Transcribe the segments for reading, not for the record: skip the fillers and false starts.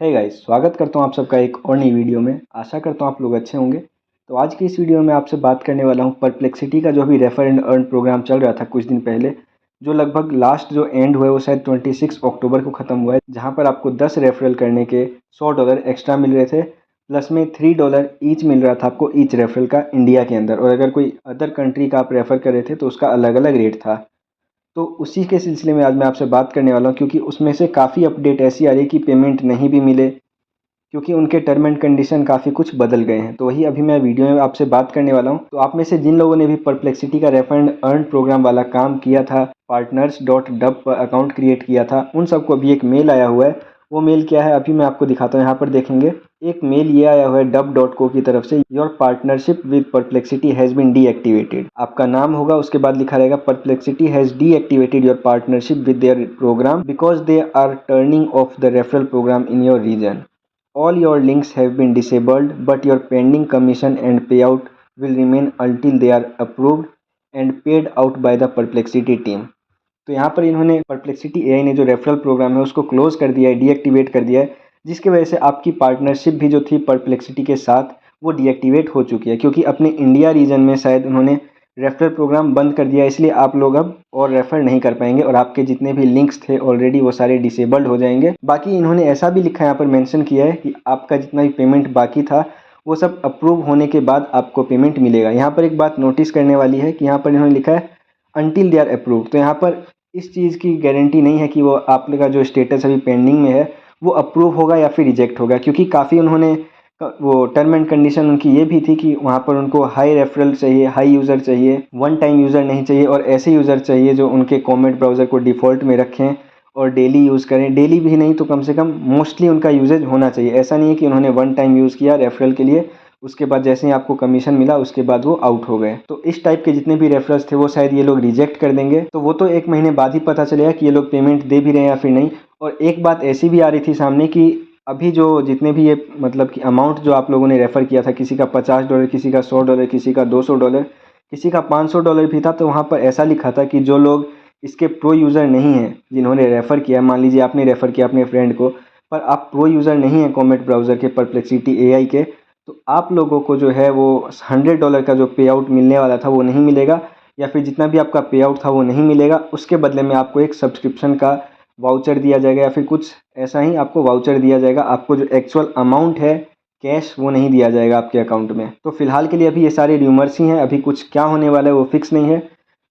Hey guys, स्वागत करता हूँ आप सबका एक और नई वीडियो में। आशा करता हूँ आप लोग अच्छे होंगे। तो आज की इस वीडियो में आपसे बात करने वाला हूँ परप्लेक्सिटी का जो अभी रेफर एंड अर्न प्रोग्राम चल रहा था कुछ दिन पहले, जो लगभग लास्ट जो एंड हुआ है वो शायद 26 अक्टूबर को ख़त्म हुआ है, जहाँ पर आपको 10 रेफरल करने के $100 एक्स्ट्रा मिल रहे थे, प्लस में $3 ईच मिल रहा था आपको ईच रेफरल का इंडिया के अंदर। और अगर कोई अदर कंट्री का आप रेफ़र कर रहे थे तो उसका अलग अलग रेट था। तो उसी के सिलसिले में आज मैं आपसे बात करने वाला हूँ, क्योंकि उसमें से काफ़ी अपडेट ऐसी आ रही है कि पेमेंट नहीं भी मिले, क्योंकि उनके टर्म एंड कंडीशन काफ़ी कुछ बदल गए हैं। तो वही अभी मैं वीडियो में आपसे बात करने वाला हूँ। तो आप में से जिन लोगों ने भी परप्लेक्सिटी का रेफर एंड अर्न प्रोग्राम वाला काम किया था, partners.dub पर अकाउंट क्रिएट किया था, उन सबको अभी एक मेल आया हुआ है। वो मेल क्या है अभी मैं आपको दिखाता हूँ। यहाँ पर देखेंगे एक मेल ये आया हुआ है dub.co की तरफ से, your partnership with Perplexity has been deactivated. आपका नाम होगा, उसके बाद लिखा रहेगा Perplexity has deactivated your partnership with their program because they are turning off the referral program in your region. All your links have been disabled, but your pending commission and payout will remain until they are approved and paid out by the Perplexity team। तो यहाँ पर इन्होंने perplexity AI ने जो referral programme है उसको close कर दिया है, डीएक्टिवेट कर दिया है, जिसकी वजह से आपकी पार्टनरशिप भी जो थी परप्लेक्सिटी के साथ वो डीएक्टिवेट हो चुकी है, क्योंकि अपने इंडिया रीजन में शायद उन्होंने रेफरल प्रोग्राम बंद कर दिया, इसलिए आप लोग अब और रेफ़र नहीं कर पाएंगे और आपके जितने भी लिंक्स थे ऑलरेडी वो सारे डिसेबल्ड हो जाएंगे। बाकी इन्होंने ऐसा भी लिखा है, यहाँ पर मेंशन किया है कि आपका जितना भी पेमेंट बाकी था वो सब अप्रूव होने के बाद आपको पेमेंट मिलेगा। यहाँ पर एक बात नोटिस करने वाली है कि यहाँ पर इन्होंने लिखा है अनटिल दे आर अप्रूव। तो यहाँ पर इस चीज़ की गारंटी नहीं है कि वो आप लोग का जो स्टेटस अभी पेंडिंग में है वो अप्रूव होगा या फिर रिजेक्ट होगा, क्योंकि काफ़ी उन्होंने वो टर्म एंड कंडीशन उनकी ये भी थी कि वहाँ पर उनको हाई रेफरल चाहिए, हाई यूज़र चाहिए, वन टाइम यूज़र नहीं चाहिए, और ऐसे यूज़र चाहिए जो उनके कॉमेट ब्राउज़र को डिफ़ॉल्ट में रखें और डेली यूज़ करें। डेली भी नहीं तो कम से कम मोस्टली उनका यूजेज होना चाहिए। ऐसा नहीं है कि उन्होंने वन टाइम यूज़ किया रेफरल के लिए, उसके बाद जैसे ही आपको कमीशन मिला उसके बाद वो आउट हो गए। तो इस टाइप के जितने भी रेफरल्स थे वो शायद ये लोग रिजेक्ट कर देंगे। तो वो तो 1 महीने बाद ही पता चलेगा कि ये लोग पेमेंट दे भी रहे हैं या फिर नहीं। और एक बात ऐसी भी आ रही थी सामने कि अभी जो जितने भी ये मतलब कि अमाउंट जो आप लोगों ने रेफ़र किया था, किसी का $50, किसी का $100, किसी का $200, किसी का $500 भी था, तो वहाँ पर ऐसा लिखा था कि जो लोग इसके प्रो यूज़र नहीं हैं, जिन्होंने रेफ़र किया, मान लीजिए आपने रेफ़र किया अपने फ्रेंड को, पर आप प्रो यूज़र नहीं हैं कॉमेट ब्राउज़र के, परप्लेक्सिटी एआई के, तो आप लोगों को जो है वो $100 का जो पे आउट मिलने वाला था वो नहीं मिलेगा, या फिर जितना भी आपका पे आउट था वो नहीं मिलेगा। उसके बदले में आपको एक सब्सक्रिप्शन का वाउचर दिया जाएगा, या फिर कुछ ऐसा ही आपको वाउचर दिया जाएगा। आपको जो एक्चुअल अमाउंट है कैश वो नहीं दिया जाएगा आपके अकाउंट में। तो फिलहाल के लिए अभी ये सारे र्यूमर्स ही हैं, अभी कुछ क्या होने वाला है वो फिक्स नहीं है।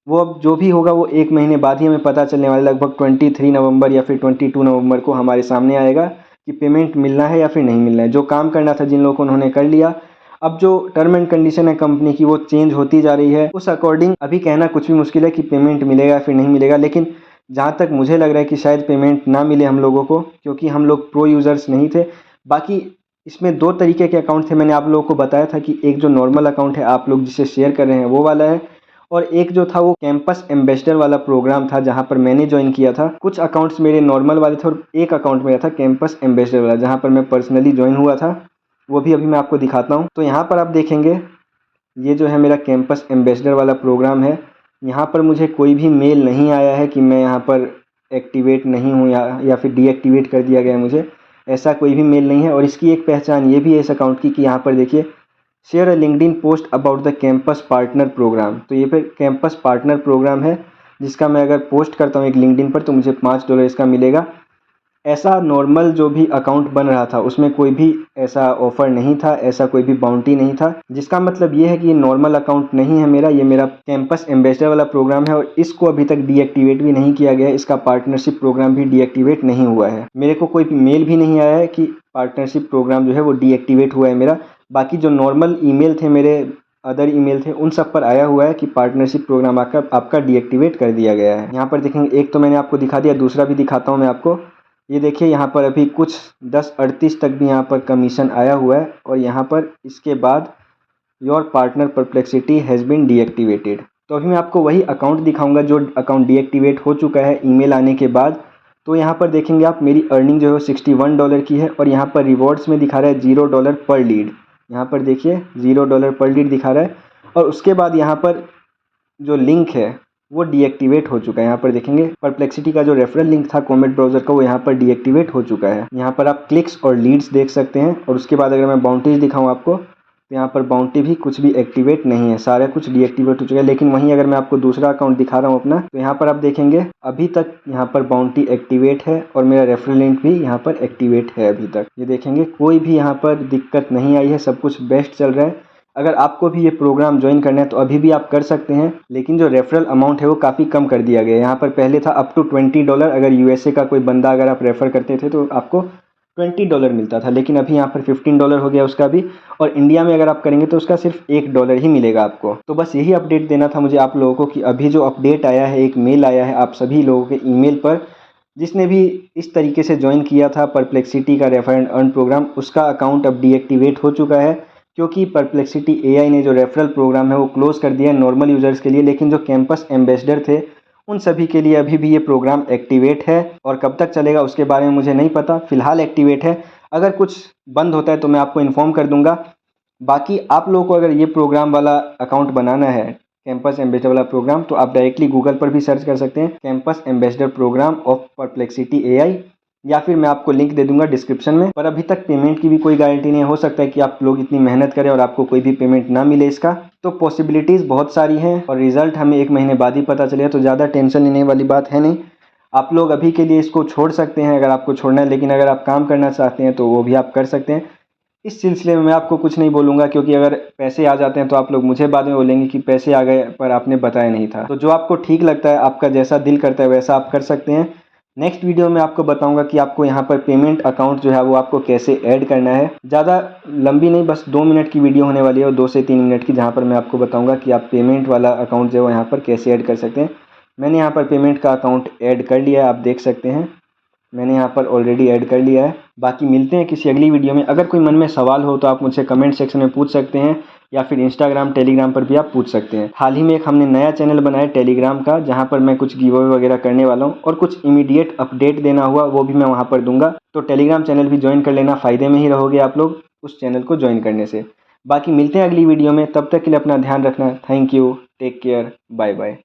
वो अब जो भी होगा वो 1 महीने बाद ही हमें पता चलने वाला है। लगभग 23 नवंबर या फिर 22 नवंबर को हमारे सामने आएगा कि पेमेंट मिलना है या फिर नहीं मिलना है। जो काम करना था जिन लोगों को उन्होंने कर लिया। अब जो टर्म एंड कंडीशन है कंपनी की वो चेंज होती जा रही है, उस अकॉर्डिंग अभी कहना कुछ भी मुश्किल है कि पेमेंट मिलेगा या फिर नहीं मिलेगा। लेकिन जहाँ तक मुझे लग रहा है कि शायद पेमेंट ना मिले हम लोगों को, क्योंकि हम लोग प्रो यूज़र्स नहीं थे। बाकी इसमें 2 तरीके के अकाउंट थे, मैंने आप लोगों को बताया था कि एक जो नॉर्मल अकाउंट है आप लोग जिसे शेयर कर रहे हैं वो वाला है, और एक जो था वो कैंपस एम्बेसडर वाला प्रोग्राम था जहाँ पर मैंने ज्वाइन किया था। कुछ अकाउंट्स मेरे नॉर्मल वाले थे और एक अकाउंट मेरा था कैंपस एम्बेसडर वाला, जहाँ पर मैं पर्सनली ज्वाइन हुआ था। वो भी अभी मैं आपको दिखाता हूँ। तो यहाँ पर आप देखेंगे ये जो है मेरा कैंपस एम्बेसडर वाला प्रोग्राम है। यहाँ पर मुझे कोई भी मेल नहीं आया है कि मैं यहाँ पर एक्टिवेट नहीं हूँ या फिर डीएक्टिवेट कर दिया गया है मुझे, ऐसा कोई भी मेल नहीं है। और इसकी एक पहचान ये भी है इस अकाउंट की कि यहाँ पर देखिए share a LinkedIn post about the campus partner program. तो ये फिर कैंपस पार्टनर प्रोग्राम है जिसका मैं अगर पोस्ट करता हूँ एक लिंक्डइन पर तो मुझे $5 इसका मिलेगा। ऐसा नॉर्मल जो भी अकाउंट बन रहा था उसमें कोई भी ऐसा ऑफ़र नहीं था, ऐसा कोई भी बाउंटी नहीं था, जिसका मतलब ये है कि ये नॉर्मल अकाउंट नहीं है मेरा, ये मेरा कैंपस एम्बेसडर वाला प्रोग्राम है और इसको अभी तक डीएक्टिवेट भी नहीं किया गया है। इसका पार्टनरशिप प्रोग्राम भी डीएक्टिवेट नहीं हुआ है। मेरे को कोई मेल भी नहीं आया है कि पार्टनरशिप प्रोग्राम जो है वो डीएक्टिवेट हुआ है मेरा। बाकी जो नॉर्मल ईमेल थे मेरे, अदर ईमेल थे, उन सब पर आया हुआ है कि पार्टनरशिप प्रोग्राम आपका डीएक्टिवेट कर दिया गया है। यहाँ पर देखेंगे एक तो मैंने आपको दिखा दिया, दूसरा भी दिखाता हूँ मैं आपको। ये देखिए यहाँ पर अभी कुछ 10:38 तक भी यहाँ पर कमीशन आया हुआ है, और यहाँ पर इसके बाद your partner Perplexity has been deactivated. तो अभी मैं आपको वही अकाउंट दिखाऊंगा जो अकाउंट डीएक्टिवेट हो चुका है ईमेल आने के बाद। तो यहाँ पर देखेंगे आप मेरी अर्निंग जो है $61 की है, और यहाँ पर रिवॉर्ड्स में दिखा रहा है $0 पर लीड। यहाँ पर देखिए $0 पर लीड दिखा रहा है। और उसके बाद यहाँ पर जो लिंक है वो डीएक्टिवेट हो चुका है। यहाँ पर देखेंगे परप्लेक्सिटी का जो रेफरल लिंक था कॉमेट ब्राउज़र का वो यहाँ पर डीएक्टिवेट हो चुका है। यहाँ पर आप क्लिक्स और लीड्स देख सकते हैं और उसके बाद अगर मैं बाउंटीज दिखाऊँ आपको तो यहाँ पर बाउंटी भी कुछ भी एक्टिवेट नहीं है, सारा कुछ डीएक्टिवेट हो चुका है। लेकिन वहीं अगर मैं आपको दूसरा अकाउंट दिखा रहा हूँ अपना, तो यहाँ पर आप देखेंगे अभी तक यहाँ पर बाउंटी एक्टिवेट है और मेरा रेफरल लिंक भी यहाँ पर एक्टिवेट है अभी तक। ये देखेंगे कोई भी यहाँ पर दिक्कत नहीं आई है, सब कुछ बेस्ट चल रहा है। अगर आपको भी ये प्रोग्राम ज्वाइन करना है तो अभी भी आप कर सकते हैं, लेकिन जो रेफरल अमाउंट है वो काफ़ी कम कर दिया गया है। यहाँ पर पहले था अप टू $20, अगर यूएसए का कोई बंदा अगर आप रेफ़र करते थे तो आपको $20 मिलता था, लेकिन अभी यहाँ पर $15 हो गया उसका भी। और इंडिया में अगर आप करेंगे तो उसका सिर्फ $1 ही मिलेगा आपको। तो बस यही अपडेट देना था मुझे आप लोगों को कि अभी जो अपडेट आया है, एक मेल आया है आप सभी लोगों के ईमेल पर, जिसने भी इस तरीके से ज्वाइन किया था परप्लेक्सिटी का रेफर एंड अर्न प्रोग्राम, उसका अकाउंट अब डीएक्टिवेट हो चुका है, क्योंकि परप्लेक्सिटी एआई ने जो रेफरल प्रोग्राम है वो क्लोज़ कर दिया है नॉर्मल यूज़र्स के लिए। लेकिन जो कैंपस एम्बेसडर थे उन सभी के लिए अभी भी ये प्रोग्राम एक्टिवेट है, और कब तक चलेगा उसके बारे में मुझे नहीं पता, फ़िलहाल एक्टिवेट है। अगर कुछ बंद होता है तो मैं आपको इन्फॉर्म कर दूंगा। बाकी आप लोगों को अगर ये प्रोग्राम वाला अकाउंट बनाना है, कैंपस एम्बेसडर वाला प्रोग्राम, तो आप डायरेक्टली गूगल पर भी सर्च कर सकते हैं campus ambassador programme of Perplexity AI, या फिर मैं आपको लिंक दे दूंगा डिस्क्रिप्शन में। पर अभी तक पेमेंट की भी कोई गारंटी नहीं, हो सकता है कि आप लोग इतनी मेहनत करें और आपको कोई भी पेमेंट ना मिले इसका। तो पॉसिबिलिटीज़ बहुत सारी हैं और रिजल्ट हमें 1 महीने बाद ही पता चलेगा, तो ज़्यादा टेंशन लेने वाली बात है नहीं। आप लोग अभी के लिए इसको छोड़ सकते हैं अगर आपको छोड़ना है, लेकिन अगर आप काम करना चाहते हैं तो वो भी आप कर सकते हैं। इस सिलसिले में मैं आपको कुछ नहीं बोलूँगा, क्योंकि अगर पैसे आ जाते हैं तो आप लोग मुझे बाद में बोलेंगे कि पैसे आ गए पर आपने बताया नहीं था। तो जो आपको ठीक लगता है, आपका जैसा दिल करता है वैसा आप कर सकते हैं। नेक्स्ट वीडियो में आपको बताऊंगा कि आपको यहाँ पर पेमेंट अकाउंट जो है वो आपको कैसे ऐड करना है। ज़्यादा लंबी नहीं, बस 2 मिनट की वीडियो होने वाली है और 2 से 3 मिनट की, जहाँ पर मैं आपको बताऊँगा कि आप पेमेंट वाला अकाउंट जो है यहाँ पर कैसे ऐड कर सकते हैं। मैंने यहाँ पर पेमेंट का अकाउंट ऐड कर लिया है, आप देख सकते हैं मैंने यहाँ पर ऑलरेडी ऐड कर लिया है। बाकी मिलते हैं किसी अगली वीडियो में। अगर कोई मन में सवाल हो तो आप मुझसे कमेंट सेक्शन में पूछ सकते हैं, या फिर इंस्टाग्राम टेलीग्राम पर भी आप पूछ सकते हैं। हाल ही में एक हमने नया चैनल बनाया टेलीग्राम का, जहाँ पर मैं कुछ गिव अवे वगैरह करने वाला हूँ, और कुछ इमीडिएट अपडेट देना हुआ वो भी मैं वहाँ पर दूंगा। तो टेलीग्राम चैनल भी ज्वाइन कर लेना, फ़ायदे में ही रहोगे आप लोग उस चैनल को ज्वाइन करने से। बाकी मिलते हैं अगली वीडियो में, तब तक के लिए अपना ध्यान रखना। Thank you, take care, bye bye.